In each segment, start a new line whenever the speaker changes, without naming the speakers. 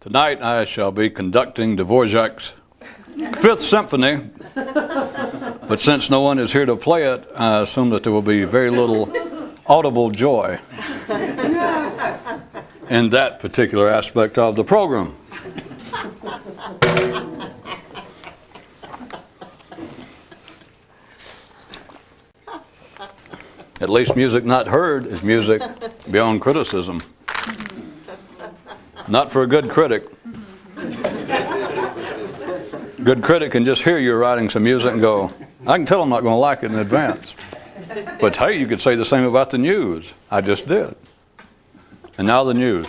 Tonight I shall be conducting Dvorak's Fifth Symphony, but since no one is here to play it, I assume that there will be very little audible joy in that particular aspect of the program. At least music not heard is music beyond criticism. Not for a good critic. Good critic can just hear you writing some music and go, I can tell I'm not going to like it in advance. But hey, you could say the same about the news. I just did. And now the news.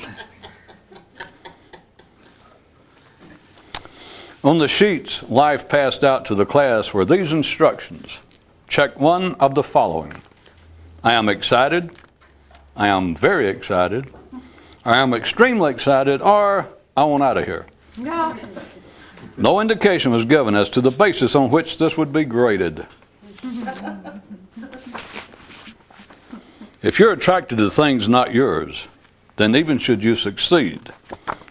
On the sheets Life passed out to the class were these instructions. Check one of the following. I am excited. I am very excited. I am extremely excited, or I want out of here. No indication was given as to the basis on which this would be graded. If you're attracted to things not yours, then even should you succeed,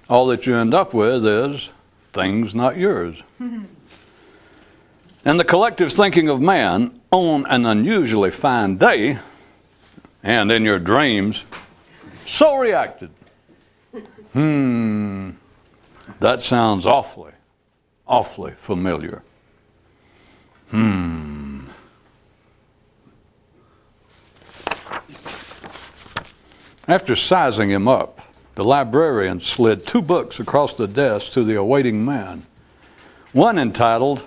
all that you end up with is things not yours. And the collective thinking of man on an unusually fine day and in your dreams so reacted. That sounds awfully, awfully familiar. After sizing him up, the librarian slid 2 books across the desk to the awaiting man. One entitled,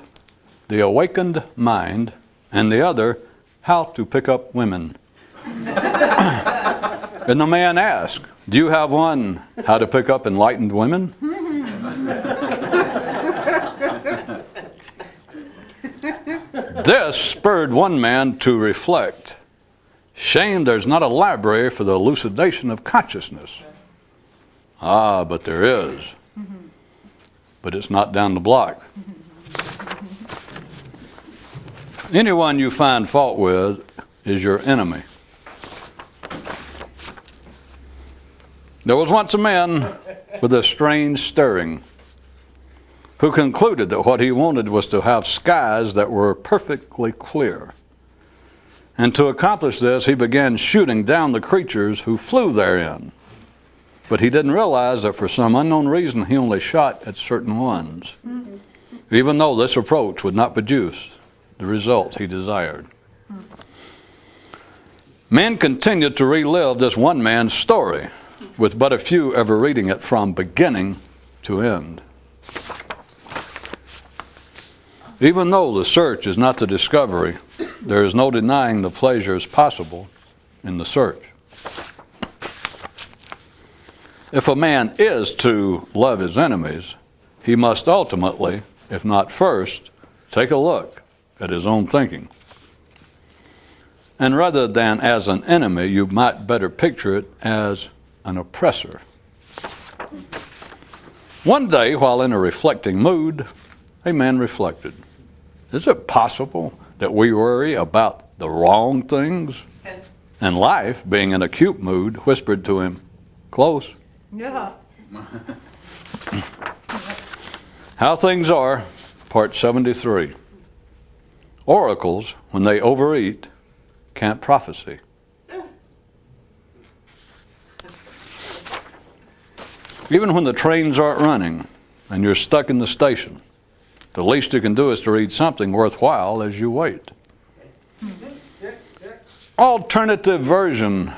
The Awakened Mind, and the other, How to Pick Up Women. And the man asked, do you have one, How to Pick Up Enlightened Women? This spurred one man to reflect. Shame there's not a library for the elucidation of consciousness. Ah, but there is. But it's not down the block. Anyone you find fault with is your enemy. There was once a man with a strange stirring who concluded that what he wanted was to have skies that were perfectly clear. And to accomplish this, he began shooting down the creatures who flew therein. But he didn't realize that for some unknown reason, he only shot at certain ones, even though this approach would not produce the result he desired. Men continued to relive this one man's story, with but a few ever reading it from beginning to end. Even though the search is not the discovery, there is no denying the pleasures possible in the search. If a man is to love his enemies, he must ultimately, if not first, take a look at his own thinking. And rather than as an enemy, you might better picture it as an oppressor. One day, while in a reflecting mood, a man reflected, is it possible that we worry about the wrong things? And life, being in acute mood, whispered to him, close. Yeah. How Things Are, Part 73. Oracles, when they overeat, can't prophesy. Even when the trains aren't running and you're stuck in the station, the least you can do is to read something worthwhile as you wait. Alternative version,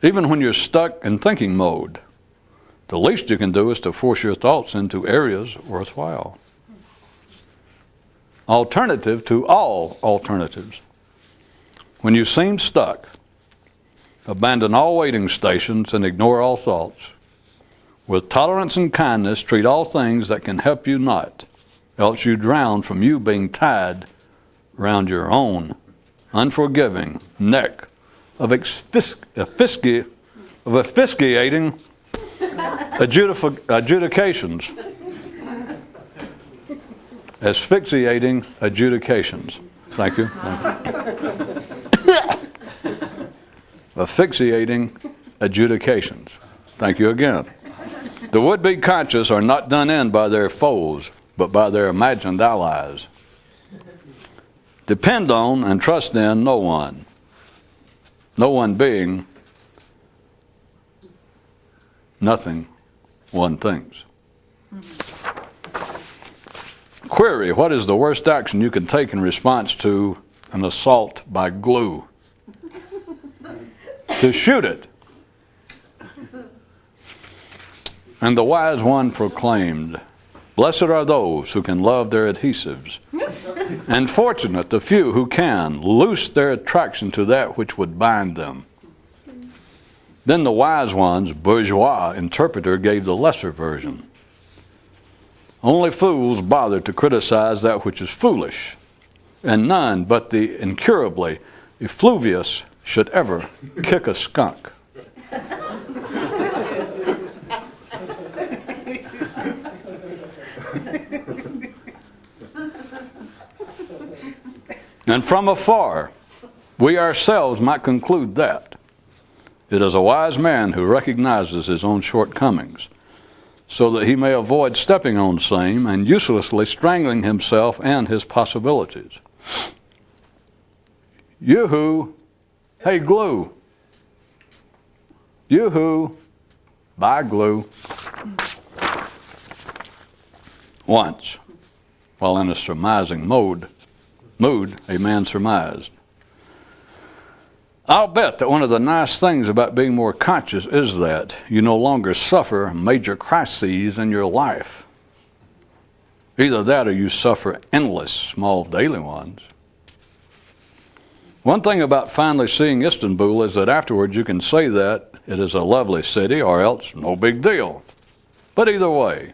even when you're stuck in thinking mode, the least you can do is to force your thoughts into areas worthwhile. Alternative to all alternatives. When you seem stuck, abandon all waiting stations and ignore all thoughts. With tolerance and kindness, treat all things that can help you not, else you drown from you being tied round your own unforgiving neck of asphyxiating adjudications. Asphyxiating adjudications. Thank you. Asphyxiating adjudications. Thank you again. The would-be conscious are not done in by their foes, but by their imagined allies. Depend on and trust in no one. No one being nothing one thinks. Query, what is the worst action you can take in response to an assault by glue? To shoot it. And the wise one proclaimed, blessed are those who can love their adhesives, and fortunate the few who can loose their attraction to that which would bind them. Then the wise one's bourgeois interpreter gave the lesser version. Only fools bother to criticize that which is foolish, and none but the incurably effluvious should ever kick a skunk. And from afar, we ourselves might conclude that it is a wise man who recognizes his own shortcomings, so that he may avoid stepping on same and uselessly strangling himself and his possibilities. Yoo-hoo, hey glue. Yoo-hoo, bye glue. Once, while in a surmising mood, a man surmised, I'll bet that one of the nice things about being more conscious is that you no longer suffer major crises in your life. Either that or you suffer endless small daily ones. One thing about finally seeing Istanbul is that afterwards you can say that it is a lovely city or else no big deal. But either way,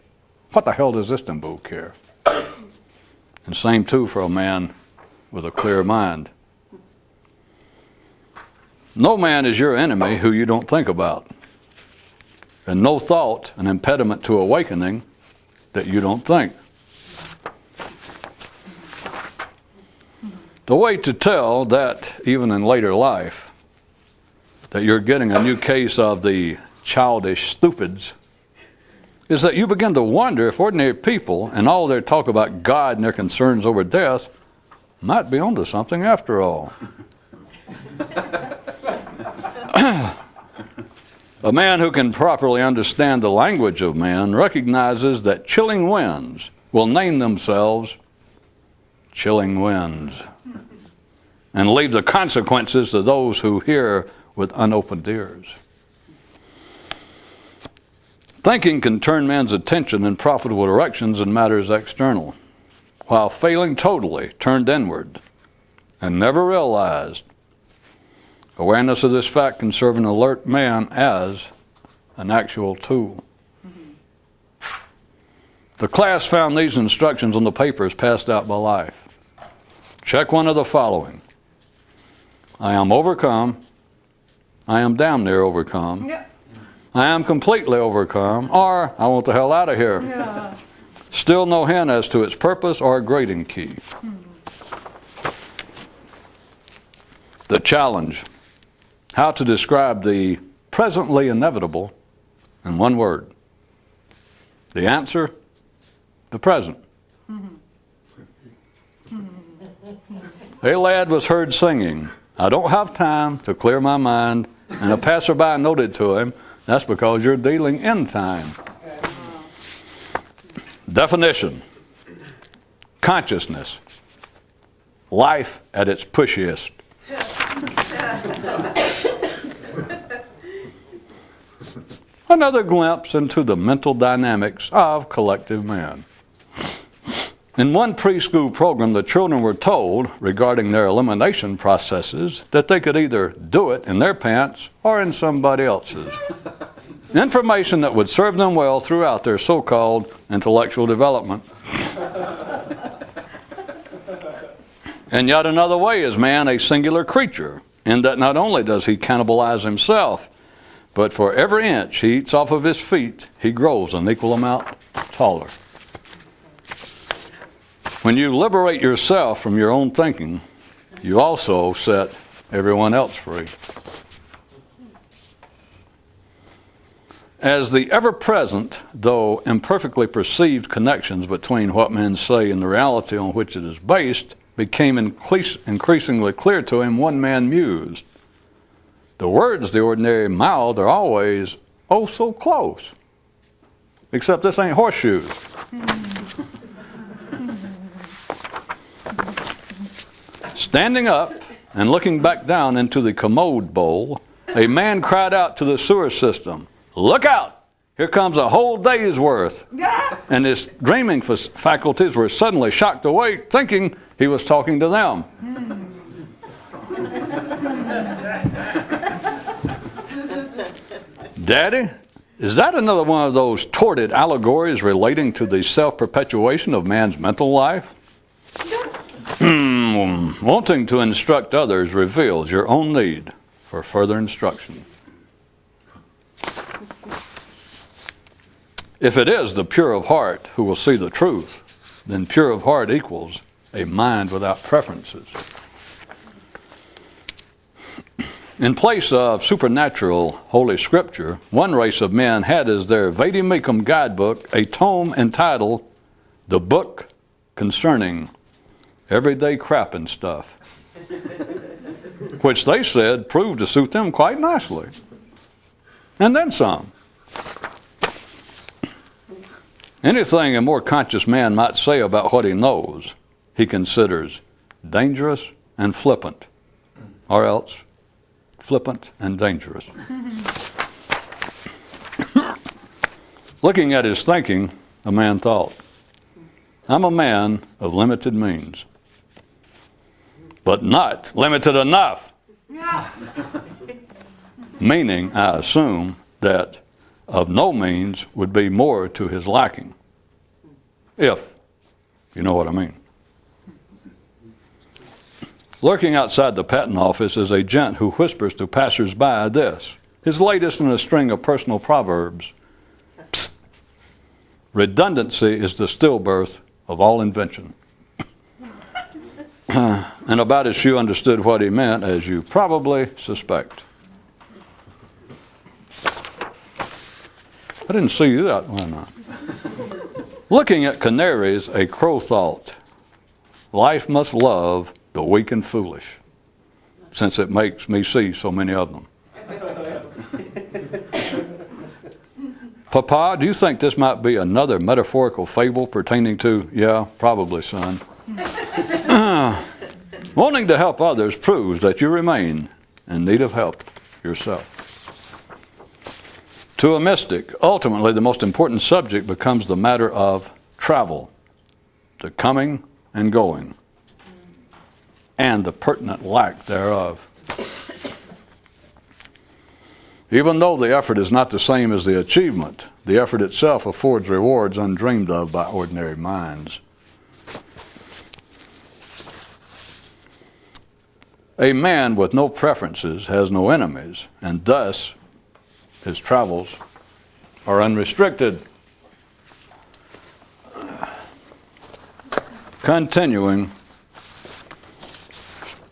what the hell does Istanbul care? And same too for a man with a clear mind. No man is your enemy who you don't think about. And no thought an impediment to awakening that you don't think. The way to tell that, even in later life, that you're getting a new case of the childish stupids, is that you begin to wonder if ordinary people and all their talk about God and their concerns over death might be onto something after all. A man who can properly understand the language of man recognizes that chilling winds will name themselves chilling winds and leave the consequences to those who hear with unopened ears. Thinking can turn man's attention in profitable directions in matters external, while failing totally turned inward and never realized. Awareness of this fact can serve an alert man as an actual tool. The class found these instructions on the papers passed out by life. Check one of the following. I am overcome. I am damn near overcome. Yeah. I am completely overcome. Or I want the hell out of here. Yeah. Still no hint as to its purpose or grading key. The challenge. How to describe the presently inevitable in one word. The answer, the present. A lad was heard singing, I don't have time to clear my mind, and a passerby noted to him, that's because you're dealing in time. Definition. Consciousness. Life at its pushiest. Another glimpse into the mental dynamics of collective man. In one preschool program, the children were told, regarding their elimination processes, that they could either do it in their pants or in somebody else's. Information that would serve them well throughout their so-called intellectual development. And yet another way is man a singular creature, in that not only does he cannibalize himself, but for every inch he eats off of his feet, he grows an equal amount taller. When you liberate yourself from your own thinking, you also set everyone else free. As the ever-present, though imperfectly perceived connections between what men say and the reality on which it is based became increasingly clear to him, one man mused, the words the ordinary mouth are always, oh, so close. Except this ain't horseshoes. Standing up and looking back down into the commode bowl, a man cried out to the sewer system, look out! Here comes a whole day's worth. And his dreaming faculties were suddenly shocked awake, thinking he was talking to them. Daddy, is that another one of those tortured allegories relating to the self-perpetuation of man's mental life? Wanting to instruct others reveals your own need for further instruction. If it is the pure of heart who will see the truth, then pure of heart equals a mind without preferences. In place of supernatural Holy Scripture, one race of men had as their Vade Mecum guidebook a tome entitled The Book Concerning Everyday Crap and Stuff, which they said proved to suit them quite nicely. And then some. Anything a more conscious man might say about what he knows, he considers dangerous and flippant, or else flippant and dangerous. Looking at his thinking, a man thought, I'm a man of limited means, but not limited enough. Meaning, I assume, that of no means would be more to his lacking, if you know what I mean. Lurking outside the patent office is a gent who whispers to passers-by this, his latest in a string of personal proverbs. Psst. Redundancy is the stillbirth of all invention. And about as few understood what he meant as you probably suspect. I didn't see that. Why not? Looking at canaries, a crow thought, life must love the weak and foolish, since it makes me see so many of them. Papa, do you think this might be another metaphorical fable pertaining to, yeah, probably, son. Wanting to help others proves that you remain in need of help yourself. To a mystic, ultimately the most important subject becomes the matter of travel, the coming and going, and the pertinent lack thereof. Even though the effort is not the same as the achievement, the effort itself affords rewards undreamed of by ordinary minds. A man with no preferences has no enemies, and thus his travels are unrestricted. Continuing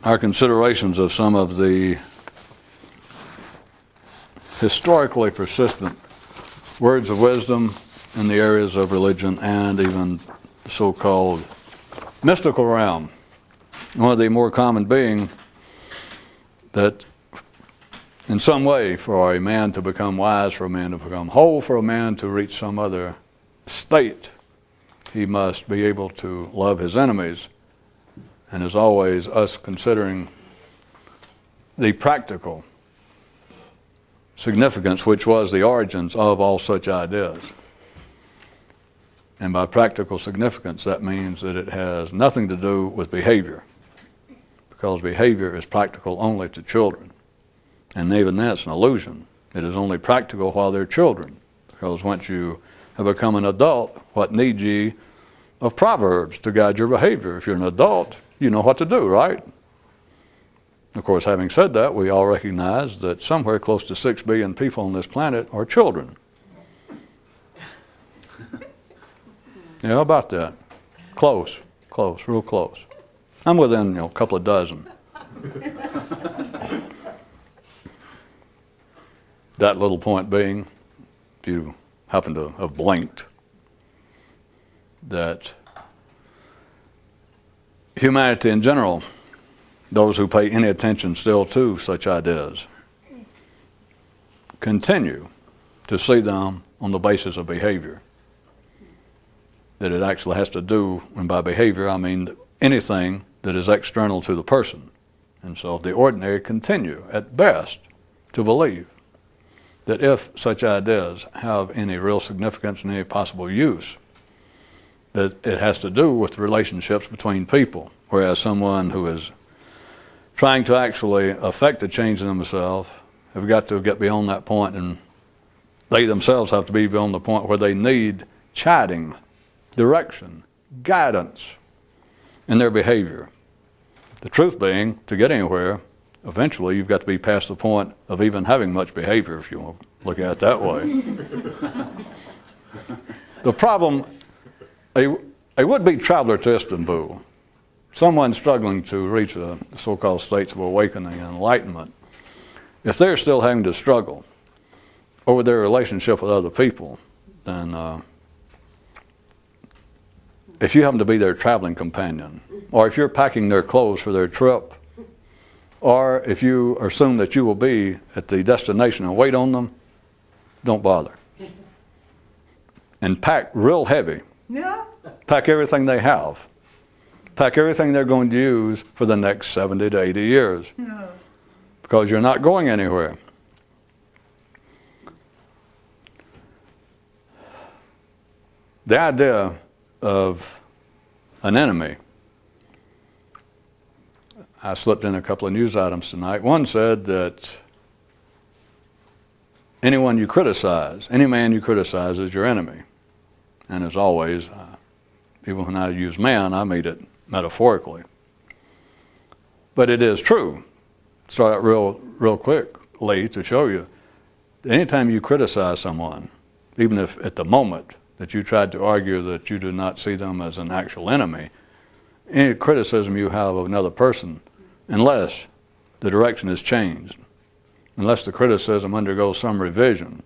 our considerations of some of the historically persistent words of wisdom in the areas of religion and even the so-called mystical realm. One of the more common being that in some way for a man to become wise, for a man to become whole, for a man to reach some other state, he must be able to love his enemies. And as always, us considering the practical significance, which was the origins of all such ideas. And by practical significance, that means that it has nothing to do with behavior, because behavior is practical only to children. And even that's an illusion. It is only practical while they're children, because once you have become an adult, what need ye of proverbs to guide your behavior? If you're an adult, you know what to do, right? Of course, having said that, we all recognize that somewhere close to 6 billion people on this planet are children. Yeah, about that. Close, real close. I'm within, a couple of dozen. That little point being, if you happen to have blinked, that humanity in general, those who pay any attention still to such ideas, continue to see them on the basis of behavior. That it actually has to do, and by behavior I mean anything that is external to the person. And so the ordinary continue, at best, to believe that if such ideas have any real significance and any possible use, that it has to do with relationships between people, whereas someone who is trying to actually affect a change in themselves have got to get beyond that point, and they themselves have to be beyond the point where they need chiding, direction, guidance in their behavior. The truth being, to get anywhere, eventually you've got to be past the point of even having much behavior, if you want to look at it that way. The problem, a would-be traveler to Istanbul, someone struggling to reach the so-called states of awakening and enlightenment, if they're still having to struggle over their relationship with other people, then if you happen to be their traveling companion, or if you're packing their clothes for their trip, or if you assume that you will be at the destination and wait on them, don't bother. And pack real heavy. Yeah. Pack everything they have. Pack everything they're going to use for the next 70 to 80 years. Yeah. Because you're not going anywhere. The idea of an enemy. I slipped in a couple of news items tonight. One said that anyone you criticize, any man you criticize is your enemy. And as always, even when I use man, I mean it metaphorically. But it is true. Start out real quickly to show you. Anytime you criticize someone, even if at the moment that you tried to argue that you do not see them as an actual enemy, any criticism you have of another person, unless the direction is changed, unless the criticism undergoes some revision,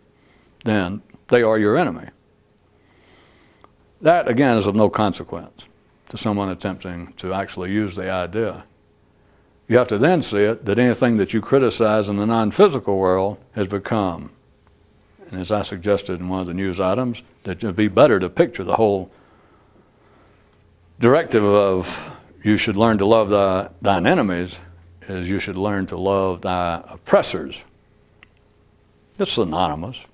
then they are your enemy. That, again, is of no consequence to someone attempting to actually use the idea. You have to then see it that anything that you criticize in the non-physical world has become, and as I suggested in one of the news items, that it would be better to picture the whole directive of you should learn to love thine enemies as you should learn to love thy oppressors. It's synonymous.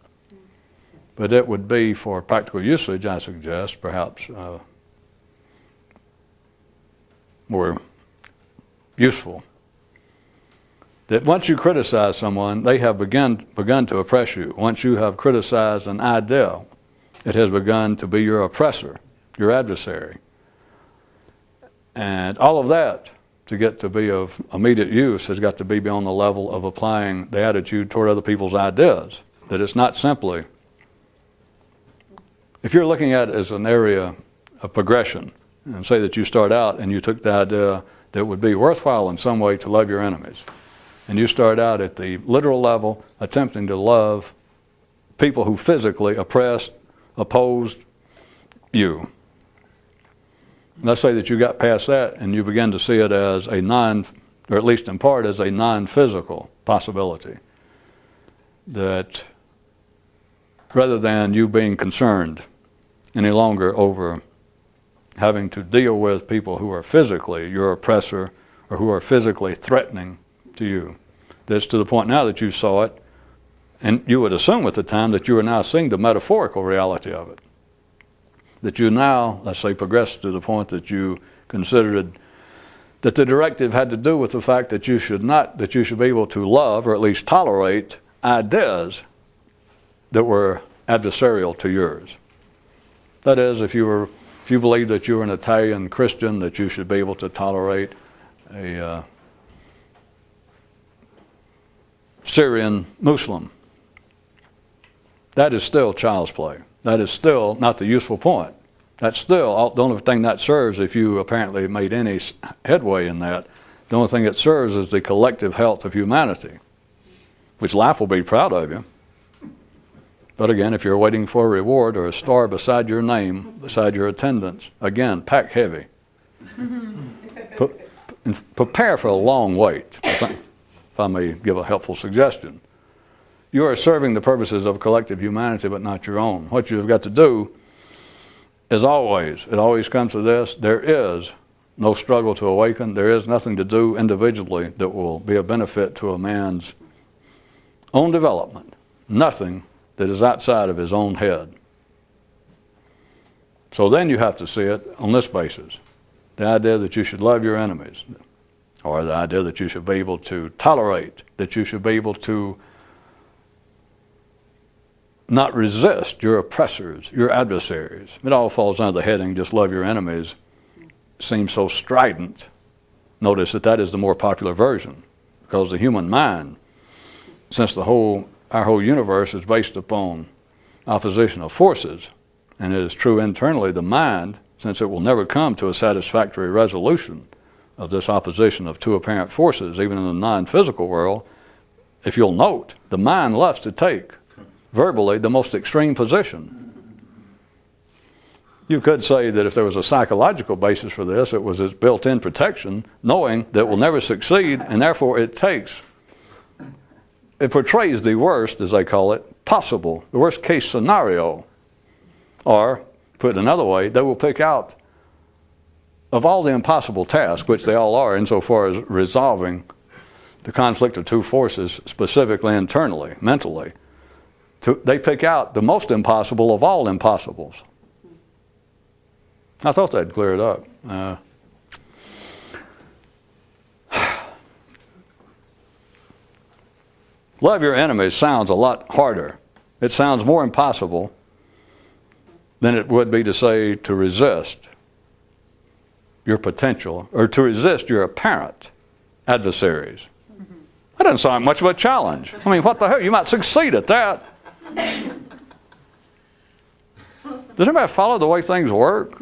But it would be, for practical usage, I suggest, perhaps more useful. That once you criticize someone, they have begun to oppress you. Once you have criticized an idea, it has begun to be your oppressor, your adversary. And all of that, to get to be of immediate use, has got to be beyond the level of applying the attitude toward other people's ideas. That it's not simply, if you're looking at it as an area of progression, and say that you start out and you took the idea that it would be worthwhile in some way to love your enemies, and you start out at the literal level attempting to love people who physically oppressed, opposed you. Let's say that you got past that and you begin to see it as a or at least in part as a non-physical possibility. That rather than you being concerned any longer over having to deal with people who are physically your oppressor or who are physically threatening to you. That's to the point now that you saw it, and you would assume at the time that you are now seeing the metaphorical reality of it. That you now, let's say, progress to the point that you considered that the directive had to do with the fact that you should be able to love or at least tolerate ideas that were adversarial to yours. That is, if you believe that you were an Italian Christian, that you should be able to tolerate a Syrian Muslim. That is still child's play. That is still not the useful point. That's still the only thing that serves, if you apparently made any headway in that, the only thing it serves is the collective health of humanity, which life will be proud of you. But again, if you're waiting for a reward or a star beside your name, beside your attendance, again, pack heavy. Prepare for a long wait, if I may give a helpful suggestion. You are serving the purposes of collective humanity, but not your own. What you've got to do is always, it always comes to this, there is no struggle to awaken. There is nothing to do individually that will be a benefit to a man's own development. Nothing that is outside of his own head. So then you have to see it on this basis. The idea that you should love your enemies, or the idea that you should be able to tolerate, that you should be able to not resist your oppressors, your adversaries. It all falls under the heading, just love your enemies. Seems so strident. Notice that is the more popular version, because the human mind, since our whole universe is based upon opposition of forces, and it is true internally, the mind, since it will never come to a satisfactory resolution of this opposition of two apparent forces, even in the non-physical world, if you'll note, the mind loves to take verbally the most extreme position. You could say that if there was a psychological basis for this, it was its built-in protection, knowing that it will never succeed, and therefore it portrays the worst, as they call it, possible, the worst case scenario. Or, put another way, they will pick out, of all the impossible tasks, which they all are insofar as resolving the conflict of two forces, specifically internally, mentally, they pick out the most impossible of all impossibles. I thought that'd clear it up. Love your enemies sounds a lot harder. It sounds more impossible than it would be to say to resist your potential, or to resist your apparent adversaries. That doesn't sound much of a challenge. I mean, what the hell? You might succeed at that. Does anybody follow the way things work?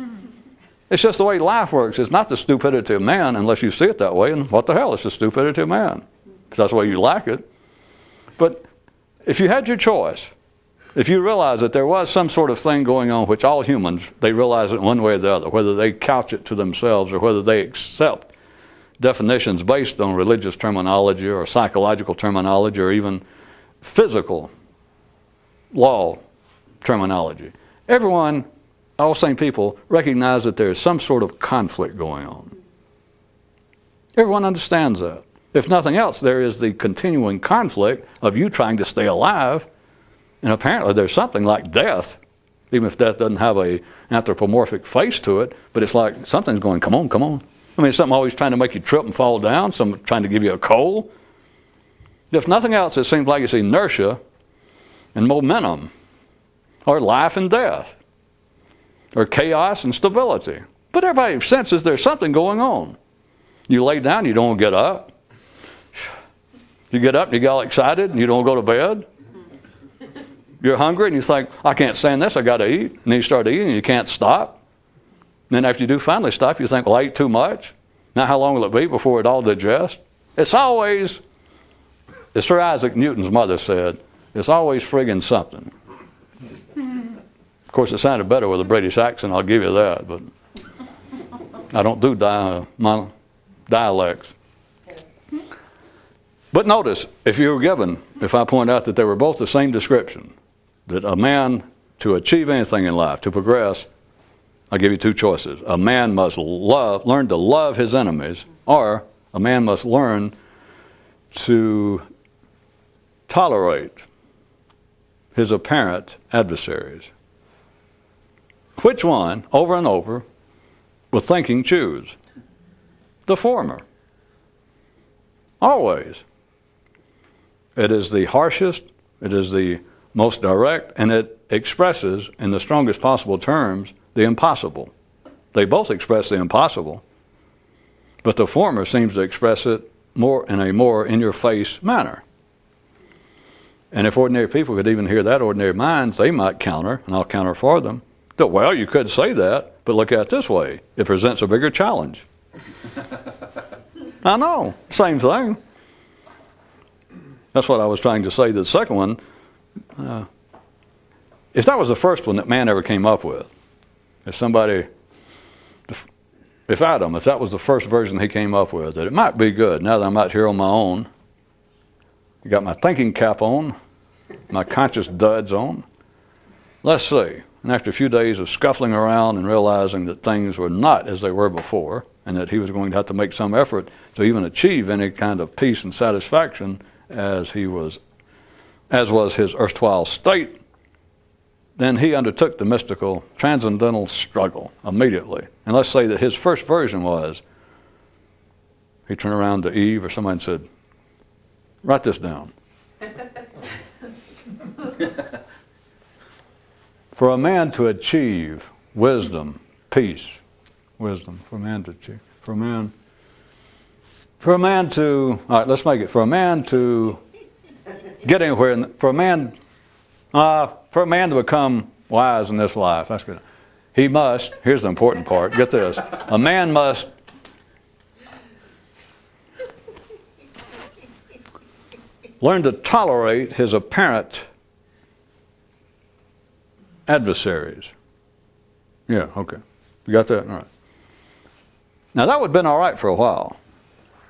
It's just the way life works. It's not the stupidity of man unless you see it that way. And what the hell? It's the stupidity of man. Because that's the way you like it. But if you had your choice, if you realized that there was some sort of thing going on which all humans, they realize it one way or the other, whether they couch it to themselves or whether they accept definitions based on religious terminology or psychological terminology or even physical law terminology. Everyone, all sane people, recognize that there is some sort of conflict going on. Everyone understands that. If nothing else, there is the continuing conflict of you trying to stay alive, and apparently there's something like death, even if death doesn't have an anthropomorphic face to it, but it's like something's going, come on, come on. I mean, something always trying to make you trip and fall down, some trying to give you a cold. If nothing else, it seems like it's inertia and momentum, or life and death, or chaos and stability. But everybody senses there's something going on. You lay down, you don't get up. You get up and you get all excited and you don't go to bed. You're hungry and you think, I can't stand this, I got to eat. And then you start eating and you can't stop. And then after you do finally stop, you think, well, I ate too much. Now how long will it be before it all digests? It's always, as Sir Isaac Newton's mother said, it's always friggin' something. Of course, it sounded better with a British accent, I'll give you that, but I don't do dialects. But notice, if I point out that they were both the same description, that a man, to achieve anything in life, to progress, I'll give you two choices. A man must learn to love his enemies, or a man must learn to tolerate his apparent adversaries. Which one, over and over, will thinking choose? The former. Always. It is the harshest, it is the most direct, and it expresses, in the strongest possible terms, the impossible. They both express the impossible, but the former seems to express it in a more in-your-face manner. And if ordinary people could even hear that, ordinary minds, they might counter, and I'll counter for them, that, well, you could say that, but look at it this way. It presents a bigger challenge. I know, same thing. That's what I was trying to say. The second one, if that was the first one that man ever came up with, if Adam, if that was the first version he came up with, that it might be good now that I'm out here on my own. I got my thinking cap on, my conscious duds on. Let's see. And after a few days of scuffling around and realizing that things were not as they were before, and that he was going to have to make some effort to even achieve any kind of peace and satisfaction as was his erstwhile state, then he undertook the mystical transcendental struggle immediately. And let's say that his first version was, he turned around to Eve or somebody and said, write this down. For a man to achieve wisdom, peace, wisdom, for a man to achieve, for a man to, all right, let's make it, for a man to get anywhere, for a man to become wise in this life, that's good. He must, here's the important part, get this, a man must learn to tolerate his apparent adversaries. Yeah, okay. You got that? All right. Now that would have been all right for a while.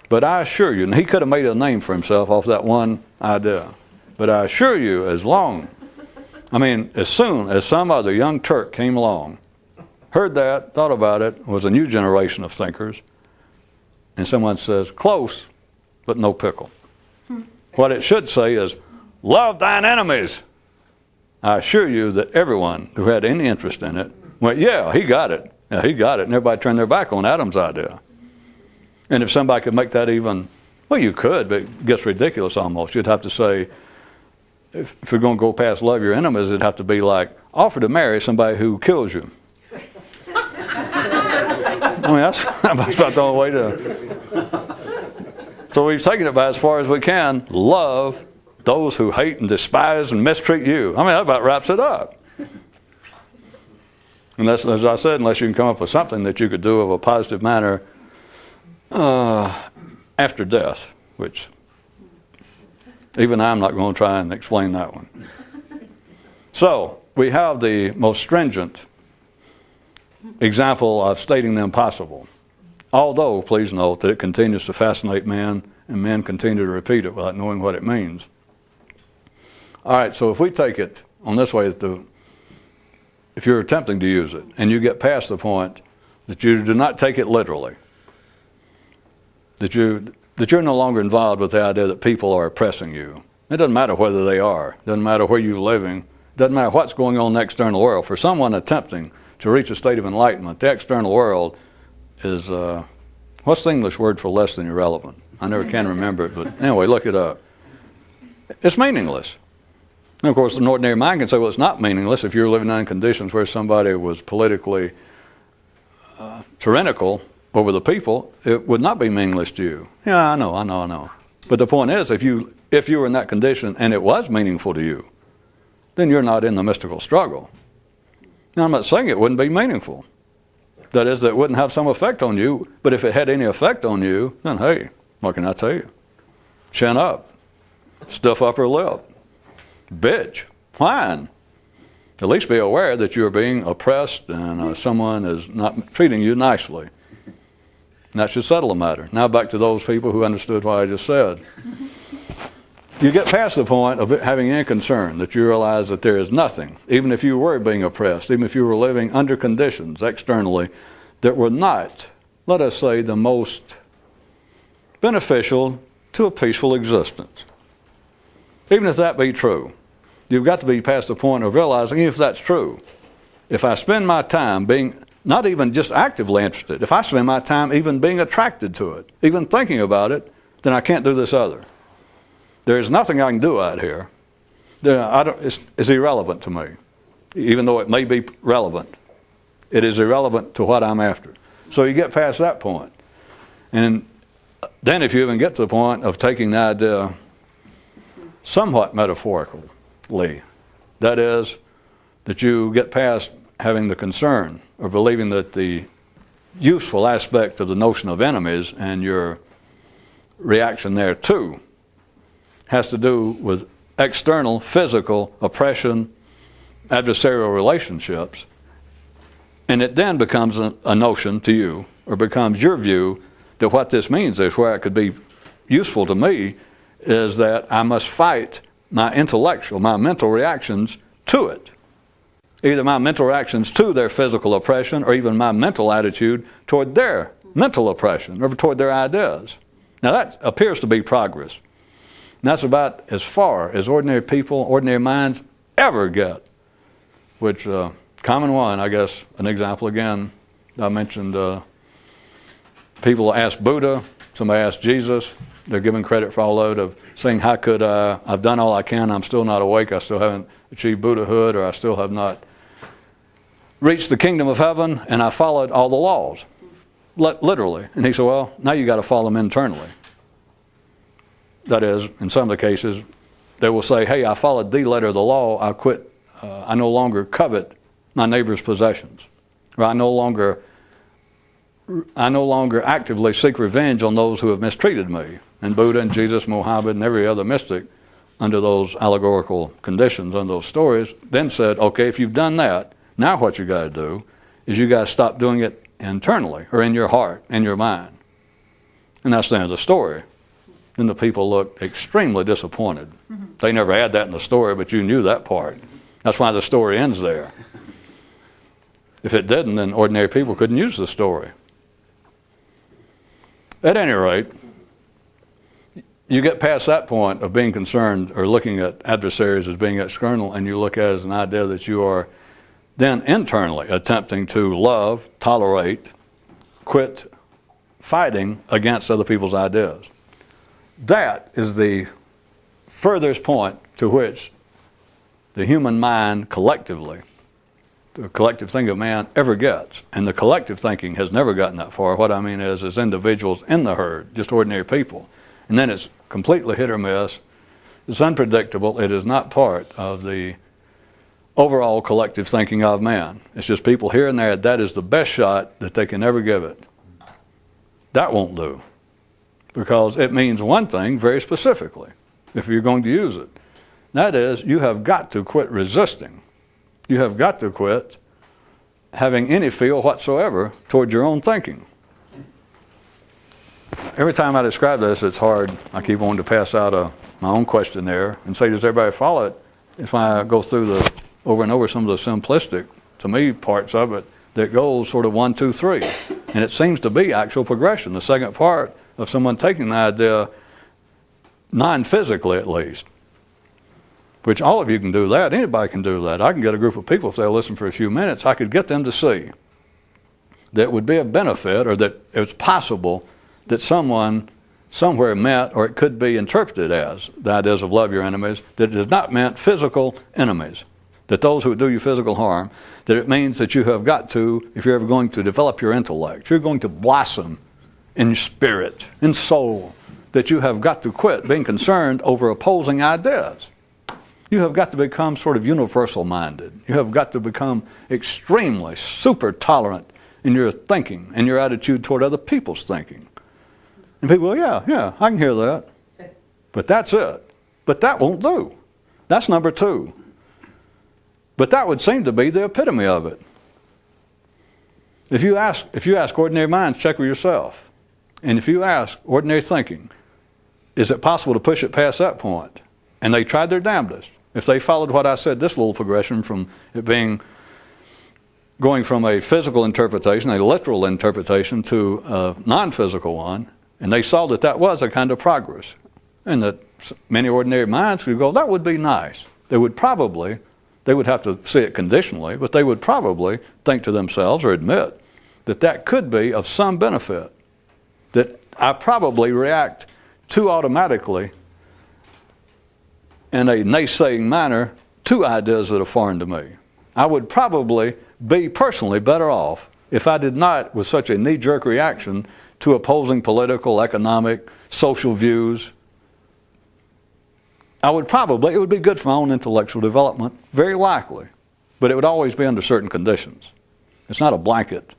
But I assure you, and he could have made a name for himself off that one idea. But I assure you, as soon as some other young Turk came along, heard that, thought about it, was a new generation of thinkers, and someone says, close, but no pickle. What it should say is, love thine enemies. I assure you that everyone who had any interest in it went, yeah, he got it. Yeah, he got it. And everybody turned their back on Adam's idea. And if somebody could make that even, well, you could, but it gets ridiculous almost. You'd have to say, if you're going to go past love your enemies, it'd have to be like, offer to marry somebody who kills you. That's about the only way to. So we've taken it by as far as we can. Love those who hate and despise and mistreat you. That about wraps it up. And that's, as I said, unless you can come up with something that you could do of a positive manner after death, which even I'm not going to try and explain that one. So we have the most stringent example of stating the impossible. Although, please note that it continues to fascinate man, and men continue to repeat it without knowing what it means. All right, so if we take it on this way, if you're attempting to use it, and you get past the point that you do not take it literally, that you're no longer involved with the idea that people are oppressing you. It doesn't matter whether they are. It doesn't matter where you're living. It doesn't matter what's going on in the external world. For someone attempting to reach a state of enlightenment, the external world is, what's the English word for less than irrelevant? I never can remember it, but anyway, look it up. It's meaningless. And of course, an ordinary mind can say, well, it's not meaningless if you're living in conditions where somebody was politically tyrannical over the people. It would not be meaningless to you. Yeah, I know. But the point is, if you were in that condition and it was meaningful to you, then you're not in the mystical struggle. Now, I'm not saying it wouldn't be meaningful. That is, that it wouldn't have some effect on you, but if it had any effect on you, then hey, what can I tell you? Chin up, stiff upper lip, bitch, whine. At least be aware that you're being oppressed and someone is not treating you nicely. And that should settle the matter. Now back to those people who understood what I just said. You get past the point of having any concern that you realize that there is nothing, even if you were being oppressed, even if you were living under conditions externally that were not, let us say, the most beneficial to a peaceful existence. Even if that be true, you've got to be past the point of realizing, even if that's true, if I spend my time being not even just actively interested, if I spend my time even being attracted to it, even thinking about it, then I can't do this other. There is nothing I can do out here. It's irrelevant to me. Even though it may be relevant, it is irrelevant to what I'm after. So you get past that point. And then if you even get to the point of taking the idea somewhat metaphorically, that is, that you get past having the concern or believing that the useful aspect of the notion of enemies and your reaction there too has to do with external physical oppression adversarial relationships, and it then becomes a notion to you, or becomes your view, that what this means is, where it could be useful to me, is that I must fight my mental reactions to it. Either my mental reactions to their physical oppression, or even my mental attitude toward their mental oppression, or toward their ideas. Now that appears to be progress. And that's about as far as ordinary people, ordinary minds ever get. Which, common one, I guess, an example again, I mentioned people ask Buddha, somebody asked Jesus, they're giving credit for all of saying, how could I've done all I can, I'm still not awake, I still haven't achieved Buddhahood, or I still have not reached the kingdom of heaven, and I followed all the laws, literally. And he said, well, now you got to follow them internally. That is, in some of the cases, they will say, hey, I followed the letter of the law, I quit, I no longer covet my neighbor's possessions, or I no longer actively seek revenge on those who have mistreated me. And Buddha and Jesus, Muhammad, and every other mystic, under those allegorical conditions, under those stories, then said, okay, if you've done that, now what you got to do is you got to stop doing it internally, or in your heart, in your mind. And that's the end of the story. Then the people looked extremely disappointed. Mm-hmm. They never had that in the story, but you knew that part. That's why the story ends there. If it didn't, then ordinary people couldn't use the story. At any rate, you get past that point of being concerned or looking at adversaries as being external, and you look at it as an idea that you are then internally attempting to love, tolerate, quit fighting against other people's ideas. That is the furthest point to which the human mind collectively, the collective thinking of man, ever gets. And the collective thinking has never gotten that far. What I mean is individuals in the herd, just ordinary people. And then it's completely hit or miss. It's unpredictable. It is not part of the overall collective thinking of man. It's just people here and there, that is the best shot that they can ever give it. That won't do. Because it means one thing very specifically, if you're going to use it. That is, you have got to quit resisting. You have got to quit having any feel whatsoever toward your own thinking. Every time I describe this, it's hard. I keep wanting to pass out my own questionnaire and say, does everybody follow it? If I go through over and over some of the simplistic, to me, parts of it, that goes sort of 1, 2, 3. And it seems to be actual progression. The second part of someone taking the idea, non-physically at least, which all of you can do that. Anybody can do that. I can get a group of people, if they'll listen for a few minutes, I could get them to see that it would be a benefit, or that it's possible that someone somewhere meant, or it could be interpreted as, the ideas of love your enemies, that it is not meant physical enemies, that those who do you physical harm, that it means that you have got to, if you're ever going to develop your intellect, you're going to blossom in spirit, in soul, that you have got to quit being concerned over opposing ideas. You have got to become sort of universal minded. You have got to become extremely super tolerant in your thinking and your attitude toward other people's thinking. And people go, yeah, I can hear that. But that's it. But that won't do. That's number 2. But that would seem to be the epitome of it. If you ask ordinary minds, check with yourself. And if you ask ordinary thinking, is it possible to push it past that point? And they tried their damnedest. If they followed what I said, this little progression from it going from a physical interpretation, a literal interpretation, to a non-physical one, and they saw that that was a kind of progress, and that many ordinary minds would go, that would be nice. They would have to see it conditionally, but they would probably think to themselves or admit that that could be of some benefit, that I probably react too automatically in a naysaying manner to ideas that are foreign to me. I would probably be personally better off if I did not, with such a knee-jerk reaction to opposing political, economic, social views. It would be good for my own intellectual development, very likely, but it would always be under certain conditions. It's not a blanket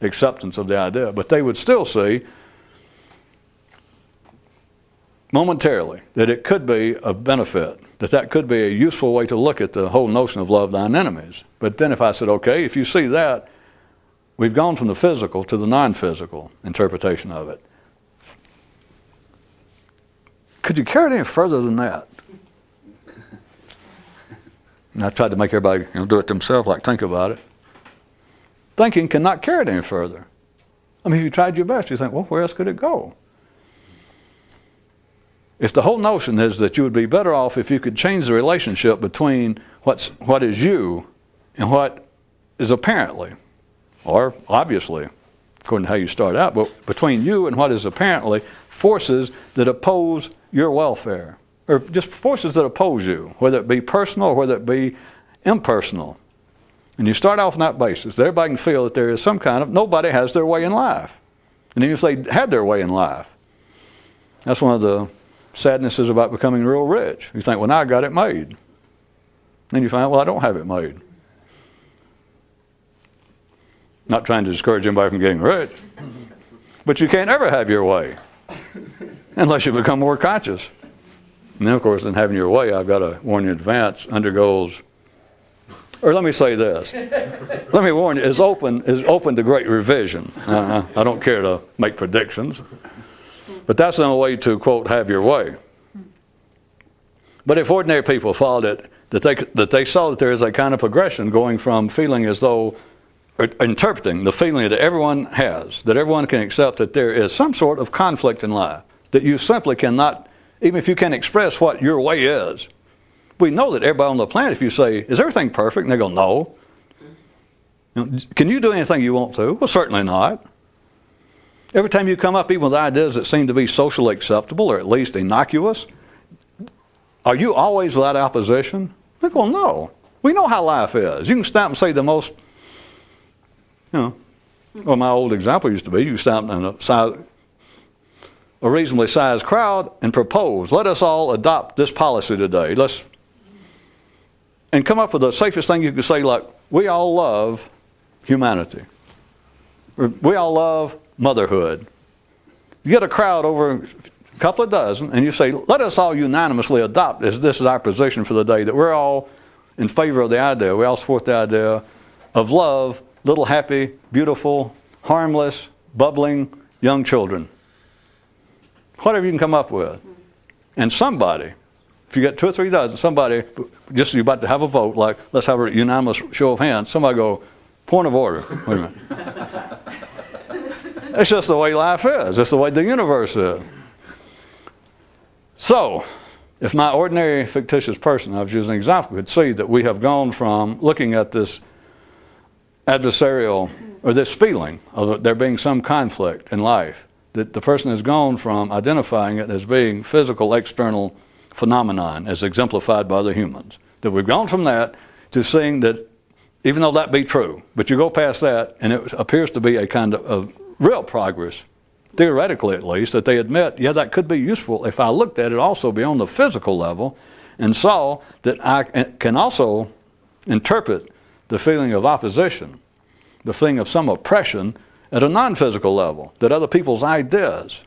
acceptance of the idea, but they would still see momentarily that it could be a benefit, that could be a useful way to look at the whole notion of love thine enemies. But then if I said, okay, if you see that, we've gone from the physical to the non-physical interpretation of it. Could you carry it any further than that? And I tried to make everybody do it themselves, like think about it. Thinking cannot carry it any further. I mean, if you tried your best, you think, well, where else could it go? If the whole notion is that you would be better off if you could change the relationship between what is you and what is apparently, or obviously, according to how you start out, but between you and what is apparently forces that oppose your welfare, or just forces that oppose you, whether it be personal or whether it be impersonal. And you start off on that basis, that everybody can feel that there is some kind of, nobody has their way in life. And even if they had their way in life, that's one of the sadnesses about becoming real rich. You think, well, now I got it made. Then you find, well, I don't have it made. Not trying to discourage anybody from getting rich, but you can't ever have your way unless you become more conscious. And then, of course, in having your way, I've got to warn you in advance, undergoes, or let me say this, let me warn you, is open to great revision. I don't care to make predictions, but that's the only way to, quote, have your way. But if ordinary people followed it, that they saw that there is a kind of progression going from feeling as though, or interpreting the feeling that everyone has, that everyone can accept that there is some sort of conflict in life, that you simply cannot, even if you can express what your way is. We know that everybody on the planet, if you say, is everything perfect? And they go, no. Can you do anything you want to? Well, certainly not. Every time you come up even with ideas that seem to be socially acceptable or at least innocuous, are you always without opposition? They go, no. We know how life is. You can stop and say the most, well, my old example used to be, you can stop in a reasonably sized crowd and propose, let us all adopt this policy today. And come up with the safest thing you could say, like, we all love humanity. Or, we all love motherhood. You get a crowd over a couple of dozen and you say, let us all unanimously adopt this is our position for the day, that we're all in favor of the idea, we all support the idea of love, little happy, beautiful, harmless, bubbling young children. Whatever you can come up with. And somebody, if you get 2 or 3 dozen, somebody, just as you're about to have a vote, like, let's have a unanimous show of hands, somebody go, point of order. Wait a minute. It's just the way life is. It's the way the universe is. So, if my ordinary fictitious person, I was using an example, could see that we have gone from looking at this adversarial, or this feeling of there being some conflict in life, that the person has gone from identifying it as being physical, external phenomenon, as exemplified by the humans. That we've gone from that to seeing that, even though that be true, but you go past that, and it appears to be a kind of real progress, theoretically at least, that they admit, yeah, that could be useful if I looked at it also beyond the physical level and saw that I can also interpret the feeling of opposition, the feeling of some oppression at a non-physical level, that other people's ideas,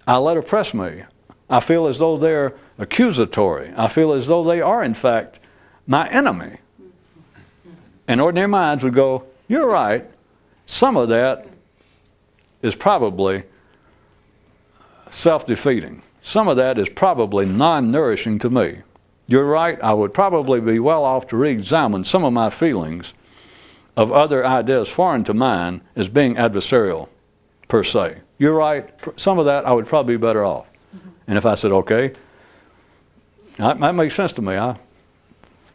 I let oppress me. I feel as though they're accusatory. I feel as though they are, in fact, my enemy. And ordinary minds would go, you're right, some of that is probably self-defeating. Some of that is probably non-nourishing to me. You're right, I would probably be well off to re-examine some of my feelings of other ideas foreign to mine as being adversarial, per se. You're right, some of that I would probably be better off. And if I said, okay, that makes sense to me.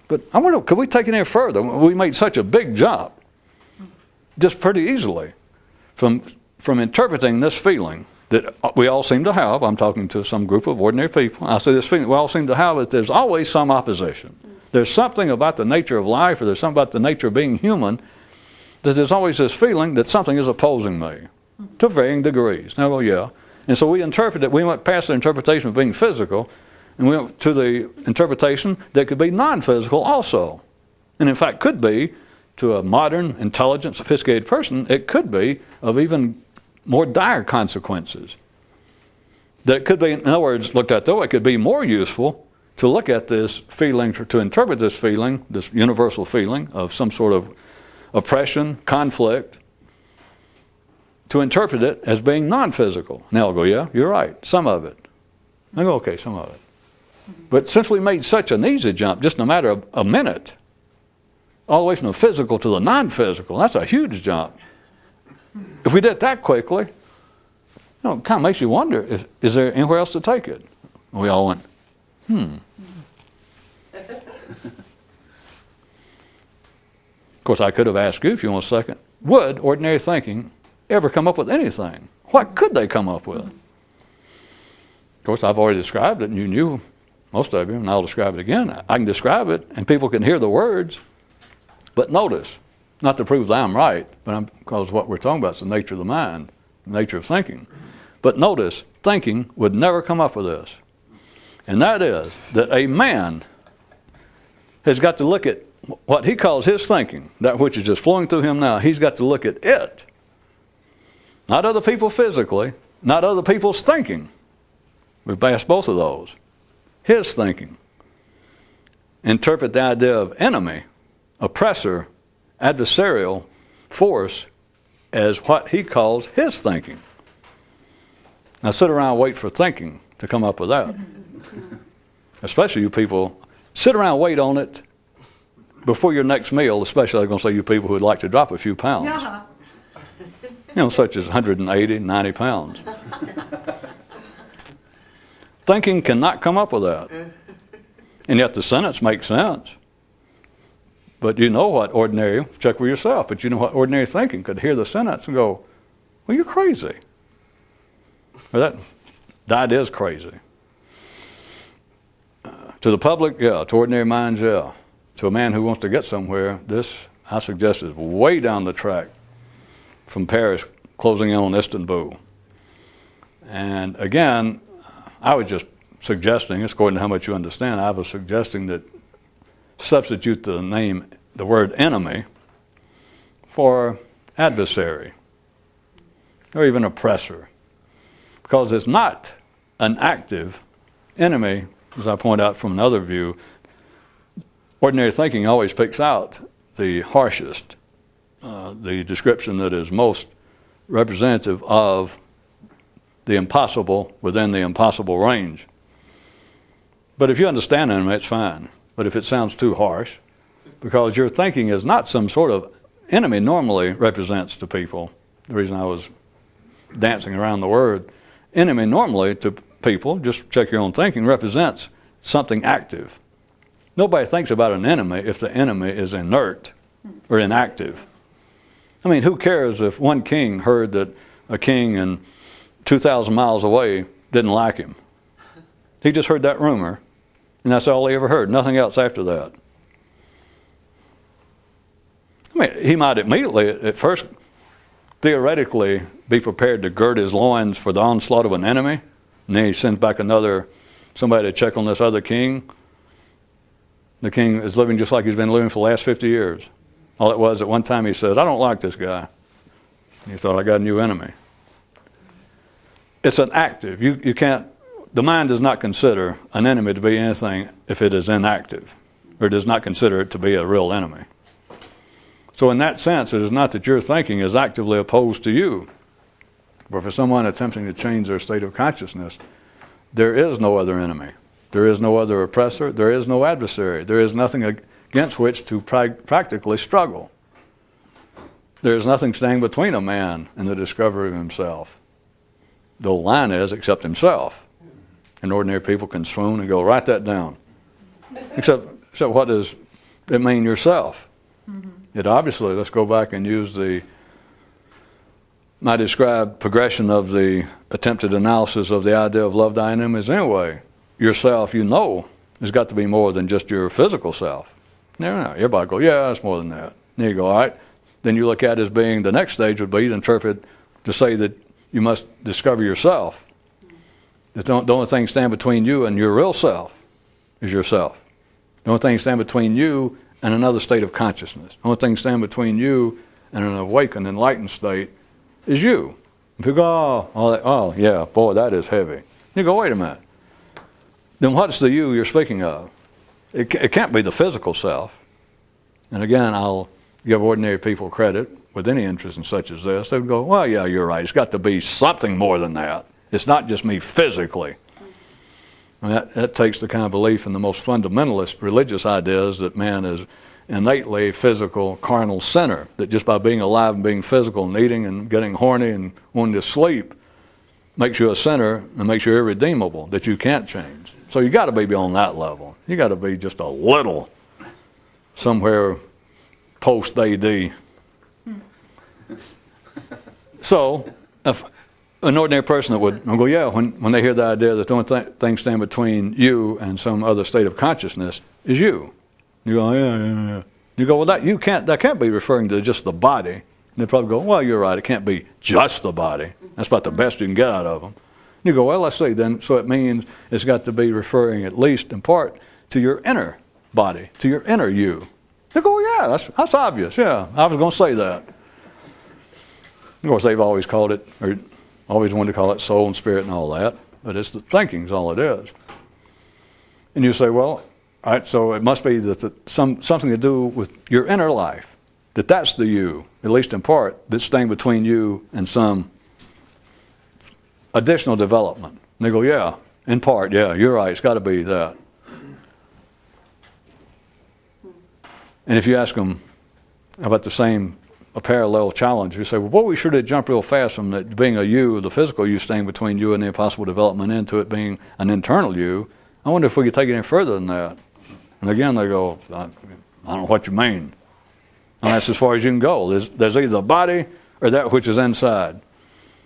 But I wonder, could we take it any further? We made such a big jump, just pretty easily, from interpreting this feeling that we all seem to have. I'm talking to some group of ordinary people. I say this feeling we all seem to have, that there's always some opposition. There's something about the nature of life, or there's something about the nature of being human, that there's always this feeling that something is opposing me to varying degrees. Now, well, yeah. And so we interpreted, we went past the interpretation of being physical, and we went to the interpretation that could be non-physical also. And in fact could be, to a modern, intelligent, sophisticated person, it could be of even more dire consequences. That it could be, in other words, looked at though, it could be more useful to look at this feeling, to interpret this feeling, this universal feeling of some sort of oppression, conflict, to interpret it as being non-physical. Now I'll go, yeah, you're right, some of it. I go, okay, some of it. But since we made such an easy jump, just in a matter of a minute, all the way from the physical to the non-physical, that's a huge jump. If we did it that quickly, it kind of makes you wonder, is there anywhere else to take it? And we all went, Of course, I could have asked you, if you want a second, would ordinary thinking ever come up with anything? What could they come up with? Of course, I've already described it, and you knew, most of you, and I'll describe it again. I can describe it, and people can hear the words, but notice, not to prove that I'm right, but because what we're talking about is the nature of the mind, the nature of thinking. But notice, thinking would never come up with this. And that is that a man has got to look at what he calls his thinking, that which is just flowing through him now. He's got to look at it. Not other people physically, not other people's thinking. We've passed both of those. His thinking. Interpret the idea of enemy, oppressor, adversarial force as what he calls his thinking. Now sit around and wait for thinking to come up with that. Especially you people, sit around and wait on it before your next meal, especially I'm going to say you people who would like to drop a few pounds. Such as 180, 90 pounds. Thinking cannot come up with that. And yet the sentence makes sense. But you know what ordinary, check with yourself, but you know what ordinary thinking could hear the sentence and go, well, you're crazy. Or that is crazy. To the public, yeah. To ordinary minds, yeah. To a man who wants to get somewhere, this, I suggest, is way down the track from Paris, closing in on Istanbul. And again, I was just suggesting, according to how much you understand, I was suggesting that substitute the word enemy for adversary or even oppressor. Because it's not an active enemy, as I point out from another view. Ordinary thinking always picks out the harshest, the description that is most representative of the impossible within the impossible range. But if you understand enemy, it's fine. But if it sounds too harsh, because your thinking is not some sort of enemy normally represents to people, the reason I was dancing around the word, enemy normally to people, just check your own thinking, represents something active. Nobody thinks about an enemy if the enemy is inert or inactive. I mean, who cares if one king heard that a king in 2,000 miles away didn't like him? He just heard that rumor, and that's all he ever heard, nothing else after that. I mean, he might immediately, at first, theoretically, be prepared to gird his loins for the onslaught of an enemy, and then he sends back somebody to check on this other king. The king is living just like he's been living for the last 50 years. All it was, at one time he says, I don't like this guy. And he thought, I got a new enemy. It's an active. You can't, the mind does not consider an enemy to be anything if it is inactive, or does not consider it to be a real enemy. So in that sense, it is not that your thinking is actively opposed to you. But for someone attempting to change their state of consciousness, there is no other enemy. There is no other oppressor. There is no adversary. There is nothing against which to practically struggle. There is nothing standing between a man and the discovery of himself. The line is, except himself. And ordinary people can swoon and go, write that down. Except what does it mean yourself? Mm-hmm. It obviously, let's go back and use my described progression of the attempted analysis of the idea of love thy enemies anyway. Yourself, has got to be more than just your physical self. No, everybody go, yeah, it's more than that. There you go, all right. Then you look at it as being, the next stage would be to interpret, to say that you must discover yourself. The only thing stand between you and your real self is yourself. The only thing stand between you and another state of consciousness. The only thing stand between you and an awakened, enlightened state is you. And people go, oh, yeah, boy, that is heavy. You go, wait a minute. Then what's the you you're speaking of? It can't be the physical self. And again, I'll give ordinary people credit with any interest in such as this. They would go, well, yeah, you're right. It's got to be something more than that. It's not just me physically. And that takes the kind of belief in the most fundamentalist religious ideas that man is innately physical, carnal sinner, that just by being alive and being physical and eating and getting horny and wanting to sleep makes you a sinner and makes you irredeemable, that you can't change. So you got to be beyond that level. You got to be just a little somewhere post-AD. So if an ordinary person that would go, yeah, when they hear the idea that the only thing standing between you and some other state of consciousness is you. You go, yeah. You go, well, that can't be referring to just the body. And they probably go, well, you're right, it can't be just the body. That's about the best you can get out of them. You go, well, let's see then. So it means it's got to be referring at least in part to your inner body, to your inner you. They go, yeah, that's obvious. Yeah, I was going to say that. Of course, they've always called it, or always wanted to call it soul and spirit and all that. But it's the thinking is all it is. And you say, well, all right, so it must be that something to do with your inner life, that's the you, at least in part, that's staying between you and some additional development. And they go, yeah, in part, yeah, you're right, it's got to be that. And if you ask them about the same, a parallel challenge, you say, well, boy, we sure did jump real fast from that being a you, the physical you staying between you and the impossible development into it being an internal you. I wonder if we could take it any further than that. And again, they go, I don't know what you mean. And that's as far as you can go. There's either the body or that which is inside.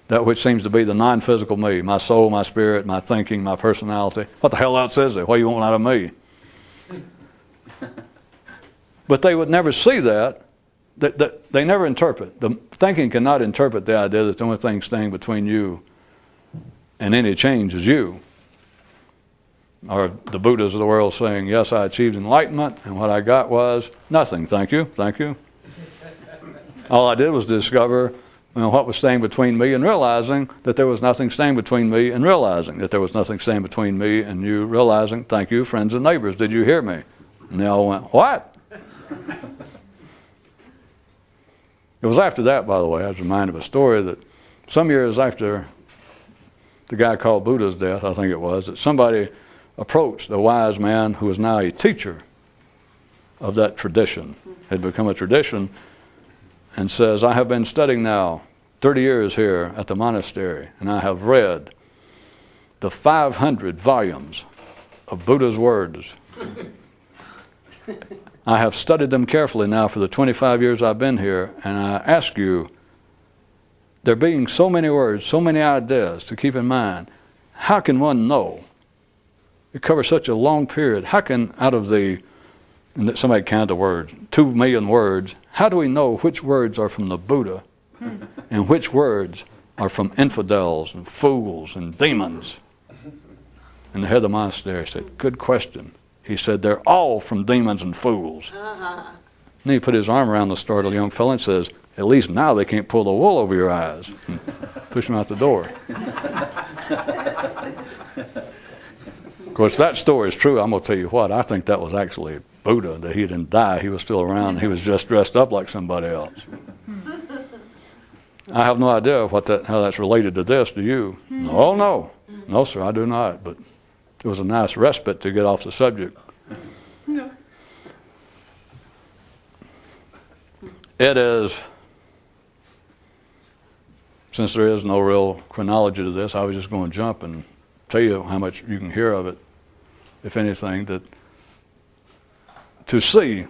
That which seems to be the non-physical me, my soul, my spirit, my thinking, my personality. What the hell else is there? What do you want out of me? But they would never see that. They never interpret. The thinking cannot interpret the idea that the only thing staying between you and any change is you. Or the Buddhas of the world saying, yes, I achieved enlightenment, and what I got was nothing. Thank you. Thank you. All I did was discover what was staying between me and realizing that there was nothing staying between me and realizing that there was nothing staying between me and you realizing, thank you, friends and neighbors, did you hear me? And they all went, what? It was after that, by the way, I was reminded of a story that some years after the guy called Buddha's death, I think it was, that somebody approached a wise man who was now a teacher of that tradition, had become a tradition, and says, I have been studying now 30 years here at the monastery, and I have read the 500 volumes of Buddha's words. I have studied them carefully now for the 25 years I've been here, and I ask you, there being so many words, so many ideas to keep in mind, how can one know? It covers such a long period. How can, out of the, and somebody counted the words, 2 million words, how do we know which words are from the Buddha and which words are from infidels and fools and demons? And the head of the monastery said, good question. He said, they're all from demons and fools. And then he put his arm around the startled young fellow and says, at least now they can't pull the wool over your eyes. And push him out the door. Of course, that story is true. I'm going to tell you what, I think that was actually Buddha, that he didn't die. He was still around. He was just dressed up like somebody else. I have no idea how that's related to this. Do you? Oh, no. No, sir, I do not. But it was a nice respite to get off the subject. No. It is, since there is no real chronology to this, I was just going to jump and tell you how much you can hear of it, if anything, that to see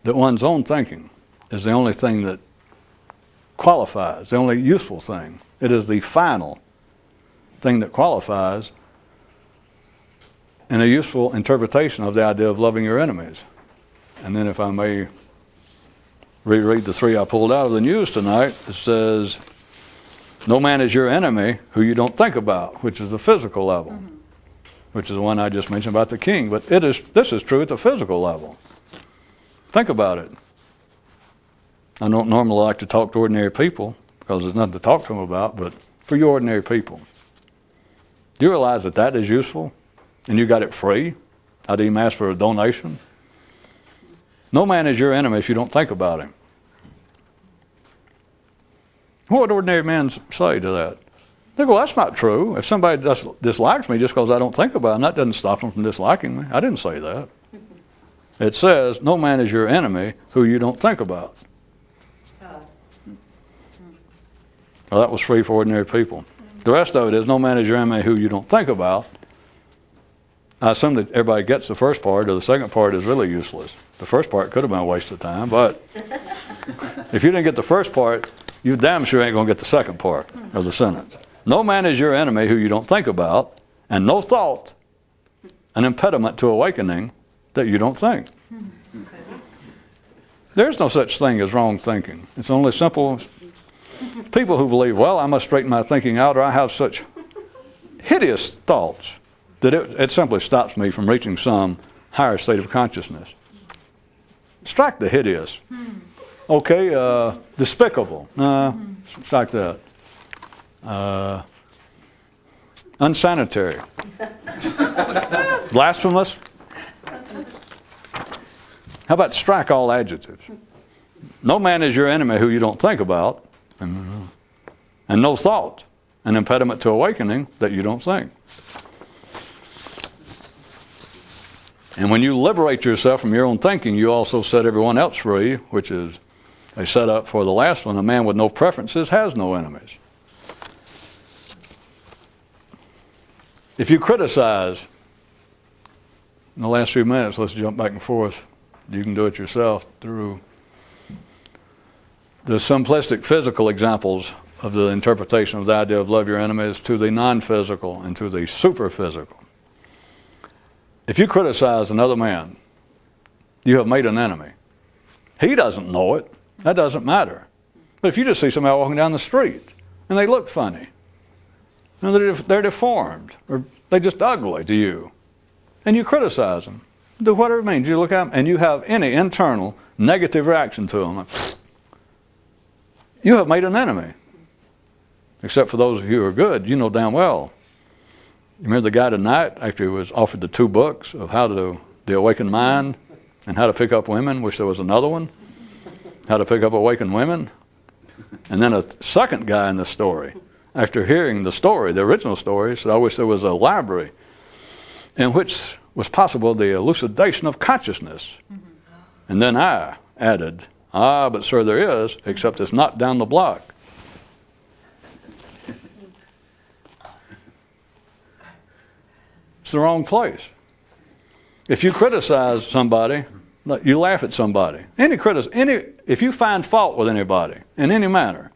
that one's own thinking is the only thing that qualifies, the only useful thing. It is the final thing that qualifies in a useful interpretation of the idea of loving your enemies. And then if I may reread the 3 I pulled out of the news tonight, it says, no man is your enemy who you don't think about, which is the physical level, which is the one I just mentioned about the king. But this is true at the physical level. Think about it. I don't normally like to talk to ordinary people because there's nothing to talk to them about, but for you ordinary people, Do you realize that that is useful? And you got it free? I didn't even ask for a donation. No man is your enemy if you don't think about him. What would ordinary men say to that? They go, that's not true. If somebody dislikes me just because I don't think about him, that doesn't stop them from disliking me. I didn't say that. It says, no man is your enemy who you don't think about. Well, that was free for ordinary people. The rest of it is, no man is your enemy who you don't think about. I assume that everybody gets the first part, or the second part is really useless. The first part could have been a waste of time, but if you didn't get the first part, you damn sure ain't going to get the second part of the sentence. No man is your enemy who you don't think about, and no thought an impediment to awakening that you don't think. There's no such thing as wrong thinking. It's only simple people who believe, well, I must straighten my thinking out, or I have such hideous thoughts that it simply stops me from reaching some higher state of consciousness. Strike the hideous. Okay, despicable. Strike that. Unsanitary. Blasphemous. How about strike all adjectives? No man is your enemy who you don't think about, and no thought an impediment to awakening that you don't think. And when you liberate yourself from your own thinking, you also set everyone else free, which is a setup for the last one. A man with no preferences has no enemies. If you criticize, in the last few minutes, let's jump back and forth. You can do it yourself through the simplistic physical examples of the interpretation of the idea of love your enemies to the non-physical and to the superphysical. If you criticize another man, you have made an enemy. He doesn't know it. That doesn't matter. But if you just see somebody walking down the street and they look funny, they're deformed, or they're just ugly to you, and you criticize them, do whatever it means. You look at them and you have any internal negative reaction to them, you have made an enemy. Except for those of you who are good, you know damn well. You remember the guy tonight, after he was offered the 2 books of how to, the awakened mind and how to pick up women, wish there was another one, how to pick up awakened women. And then a second guy in the story, after hearing the story, the original story, said, I wish there was a library in which was possible the elucidation of consciousness. And then I added, but sir, there is, except it's not down the block. It's the wrong place. If you criticize somebody, you laugh at somebody. If you find fault with anybody in any manner,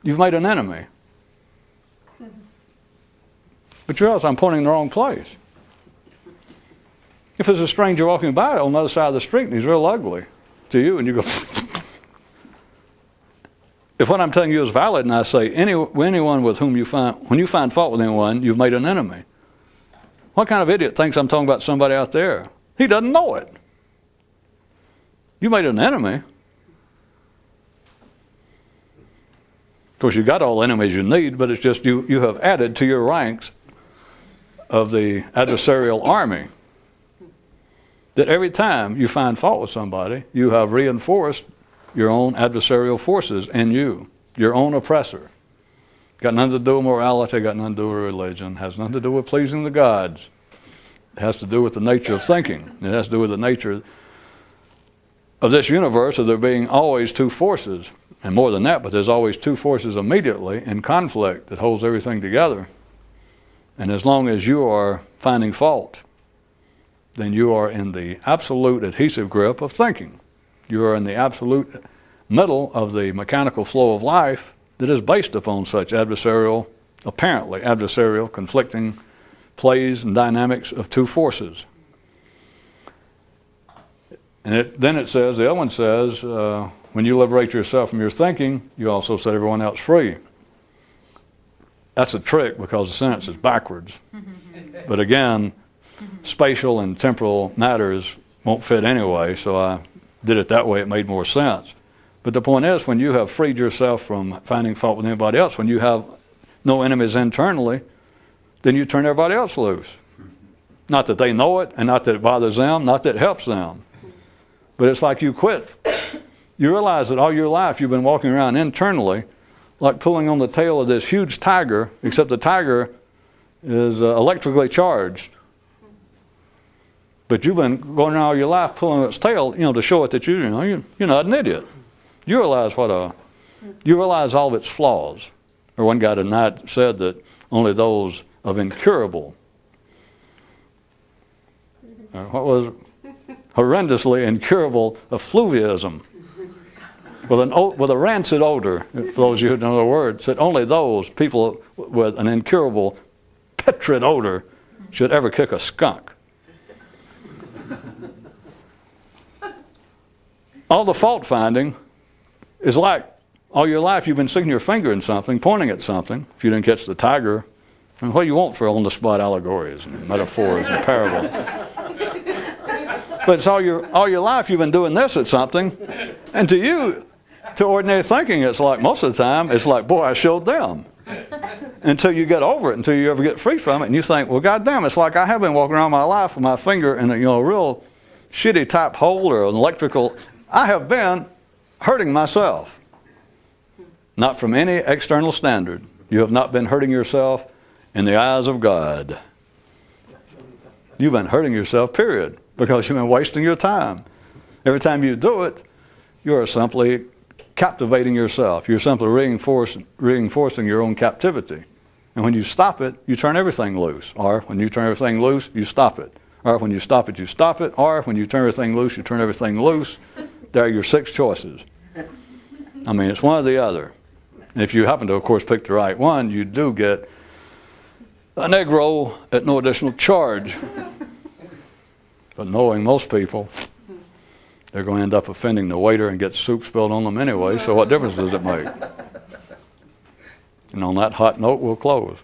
you've made an enemy. But you realize I'm pointing in the wrong place. If there's a stranger walking by on the other side of the street and he's real ugly to you, and you go, if what I'm telling you is valid, and I say anyone with whom when you find fault with anyone, you've made an enemy. What kind of idiot thinks I'm talking about somebody out there? He doesn't know it. You made an enemy. Of course, you got all the enemies you need, but it's just you have added to your ranks of the adversarial army. That every time you find fault with somebody, you have reinforced your own adversarial forces in you, your own oppressor. Got nothing to do with morality, got nothing to do with religion, has nothing to do with pleasing the gods. It has to do with the nature of thinking. It has to do with the nature of this universe, of there being always 2 forces. And more than that, but there's always 2 forces immediately in conflict that holds everything together. And as long as you are finding fault, then you are in the absolute adhesive grip of thinking. You are in the absolute middle of the mechanical flow of life that is based upon such adversarial, apparently adversarial, conflicting plays and dynamics of 2 forces. And then it says, the other one says, when you liberate yourself from your thinking, you also set everyone else free. That's a trick because the sentence is backwards. But again, spatial and temporal matters won't fit anyway, so I did it that way. It made more sense. But the point is, when you have freed yourself from finding fault with anybody else, when you have no enemies internally, then you turn everybody else loose. Not that they know it, and not that it bothers them, not that it helps them. But it's like you quit. You realize that all your life you've been walking around internally like pulling on the tail of this huge tiger, except the tiger is electrically charged. But you've been going around all your life pulling its tail, to show it that you're not an idiot. You realize you realize all of its flaws. Or one guy tonight said that only those of incurable, horrendously incurable effluvianism, with a rancid odor, for those of you who don't know the word, said only those people with an incurable putrid odor should ever kick a skunk. All the fault finding is like all your life you've been sticking your finger in something, pointing at something. If you didn't catch the tiger, and what do you want for on-the-spot allegories and metaphors and parables? But it's all your life you've been doing this at something, and to you, to ordinary thinking, it's like most of the time, it's like, boy, I showed them. Until you get over it, until you ever get free from it, and you think, well, goddamn, it's like I have been walking around my life with my finger in a real shitty type hole or an electrical. I have been hurting myself. Not from any external standard. You have not been hurting yourself in the eyes of God. You've been hurting yourself, period, because you've been wasting your time. Every time you do it, you are simply captivating yourself. You're simply reinforcing your own captivity. And when you stop it, you turn everything loose. Or when you turn everything loose, you stop it. Or when you stop it, you stop it. Or when you turn everything loose, you turn everything loose. There are your 6 choices. I mean, it's one or the other. And if you happen to, of course, pick the right one, you do get an egg roll at no additional charge. But knowing most people, they're going to end up offending the waiter and get soup spilled on them anyway, so what difference does it make? And on that hot note, we'll close.